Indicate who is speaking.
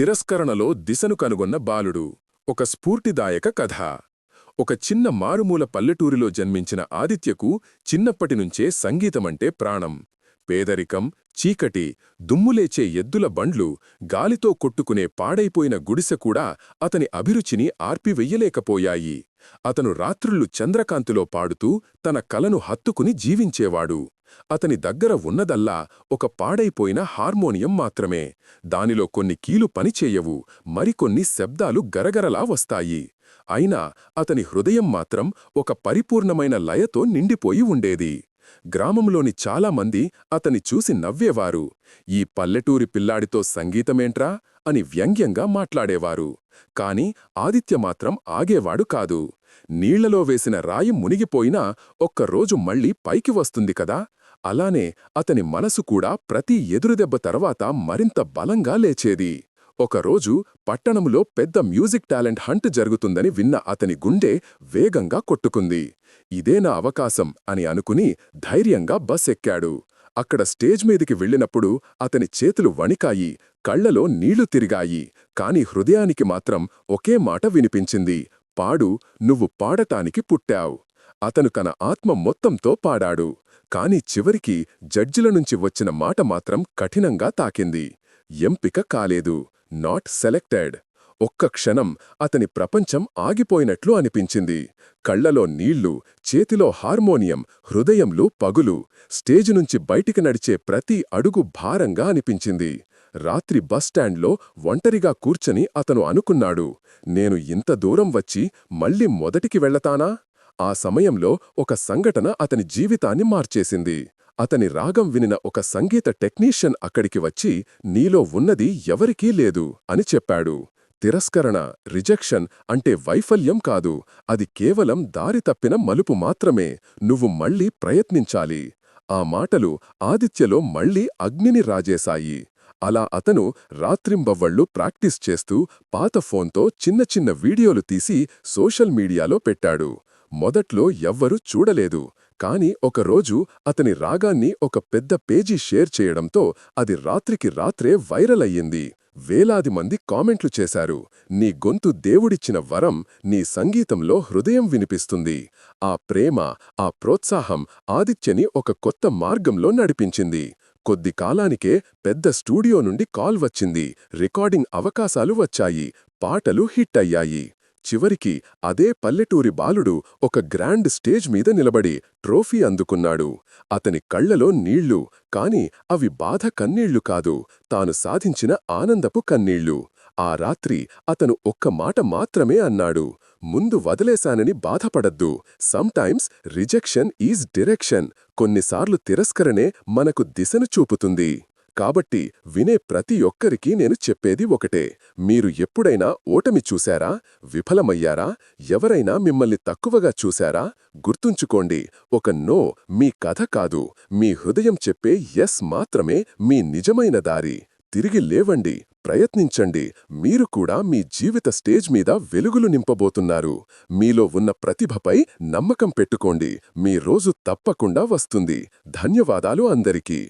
Speaker 1: తిరస్కరణలో దిశను కనుగొన్న బాలుడు ఒక స్ఫూర్తిదాయక కథ. ఒక చిన్న మారుమూల పల్లెటూరిలో జన్మించిన ఆదిత్యకు చిన్నప్పటినుంచే సంగీతమంటే ప్రాణం. పేదరికం, చీకటి, దుమ్ములేచే ఎద్దుల బండ్లు, గాలితో కొట్టుకునే పాడైపోయిన గుడిసె కూడా అతని అభిరుచిని ఆర్పివెయ్యలేకపోయాయి. అతను రాత్రుళ్ళు చంద్రకాంతిలో పాడుతూ తన కలను హత్తుకుని జీవించేవాడు. అతని దగ్గర ఉన్నదల్లా ఒక పాడైపోయిన హార్మోనియం మాత్రమే. దానిలో కొన్ని కీలు పనిచేయవు, మరికొన్ని శబ్దాలు గరగరలా వస్తాయి. అయినా అతని హృదయం మాత్రం ఒక పరిపూర్ణమైన లయతో నిండిపోయి ఉండేది. గ్రామంలోని చాలామంది అతని చూసి నవ్వేవారు. ఈ పల్లెటూరి పిల్లాడితో సంగీతమేంట్రా అని వ్యంగ్యంగా మాట్లాడేవారు. కాని ఆదిత్య మాత్రం ఆగేవాడు కాదు. నీళ్లలో వేసిన రాయి మునిగిపోయినా ఒక్కరోజు మళ్లీ పైకి వస్తుంది కదా, అలానే అతని మనసు కూడా ప్రతి ఎదురుదెబ్బ తర్వాత మరింత బలంగా లేచేది. ఒకరోజు పట్టణంలో పెద్ద మ్యూజిక్ టాలెంట్ హంట్ జరుగుతుందని విన్న అతని గుండె వేగంగా కొట్టుకుంది. ఇదే నా అవకాశం అని అనుకుని ధైర్యంగా బస్ ఎక్కాడు. అక్కడ స్టేజ్ మీదికి వెళ్ళినప్పుడు అతని చేతులు వణికాయి, కళ్లలో నీళ్లు తిరిగాయి. కాని హృదయానికి మాత్రం ఒకే మాట వినిపించింది: పాడు, నువ్వు పాడటానికి పుట్టావ్. అతను తన ఆత్మ మొత్తంతో పాడాడు. కాని చివరికి జడ్జిల నుంచి వచ్చిన మాట మాత్రం కఠినంగా తాకింది: ఎంపిక కాలేదు, నాట్ సెలెక్టెడ్. ఒక్క క్షణం అతని ప్రపంచం ఆగిపోయినట్లు అనిపించింది. కళ్లలో నీళ్లు, చేతిలో హార్మోనియం, హృదయంలో పగులు. స్టేజి నుంచి బయటికి నడిచే ప్రతి అడుగు భారంగా అనిపించింది. రాత్రి బస్టాండ్లో ఒంటరిగా కూర్చొని అతను అనుకున్నాడు: నేను ఇంత దూరం వచ్చి మళ్ళీ మొదటికి వెళ్లతానా? ఆ సమయంలో ఒక సంఘటన అతని జీవితాన్ని మార్చేసింది. అతని రాగం వినిన ఒక సంగీత టెక్నీషియన్ అక్కడికి వచ్చి, నీలో ఉన్నది ఎవరికీ లేదు అని చెప్పాడు. తిరస్కరణ, రిజెక్షన్ అంటే వైఫల్యం కాదు, అది కేవలం దారి తప్పిన మలుపు మాత్రమే. నువ్వు మళ్లీ ప్రయత్నించాలి. ఆ మాటలు ఆదిత్యలో మళ్లీ అగ్నిని రాజేశాయి. అలా అతను రాత్రింబవ్వళ్లు ప్రాక్టీస్ చేస్తూ పాత ఫోన్తో చిన్న చిన్న వీడియోలు తీసి సోషల్ మీడియాలో పెట్టాడు. మొదట్లో ఎవ్వరూ చూడలేదు. కాని ఒకరోజు అతని రాగాన్ని ఒక పెద్ద పేజీ షేర్ చేయడంతో అది రాత్రికి రాత్రే వైరల్ అయ్యింది. వేలాది మంది కామెంట్లు చేశారు: నీ గొంతు దేవుడిచ్చిన వరం, నీ సంగీతంలో హృదయం వినిపిస్తుంది. ఆ ప్రేమ, ఆ ప్రోత్సాహం ఆదిత్యని ఒక కొత్త మార్గంలో నడిపించింది. కొద్ది కాలానికే పెద్ద స్టూడియో నుండి కాల్ వచ్చింది. రికార్డింగ్ అవకాశాలు వచ్చాయి. పాటలు హిట్ అయ్యాయి. చివరికి అదే పల్లెటూరి బాలుడు ఒక గ్రాండ్ స్టేజ్ మీద నిలబడి ట్రోఫీ అందుకున్నాడు. అతని కళ్లలో నీళ్లు, కాని అవి బాధ కన్నీళ్లు కాదు, తాను సాధించిన ఆనందపు కన్నీళ్లు. ఆ రాత్రి అతను ఒక్క మాట మాత్రమే అన్నాడు: ముందు వదిలేశానని బాధపడద్దు. Sometimes rejection is direction. కొన్నిసార్లు తిరస్కరణే మనకు దిశను చూపుతుంది. కాబట్టి వినే ప్రతి ఒక్కరికీ నేను చెప్పేది ఒకటే: మీరు ఎప్పుడైనా ఓటమి చూశారా? విఫలమయ్యారా? ఎవరైనా మిమ్మల్ని తక్కువగా చూశారా? గుర్తుంచుకోండి, ఒక నో మీ కథ కాదు, మీ హృదయం చెప్పే ఎస్ మాత్రమే మీ నిజమైన దారి. తిరిగి లేవండి, ప్రయత్నించండి. మీరు కూడా మీ జీవిత స్టేజ్ మీద వెలుగులు నింపబోతున్నారు. మీలో ఉన్న ప్రతిభపై నమ్మకం పెట్టుకోండి. మీ రోజు తప్పకుండా వస్తుంది. ధన్యవాదాలు అందరికీ.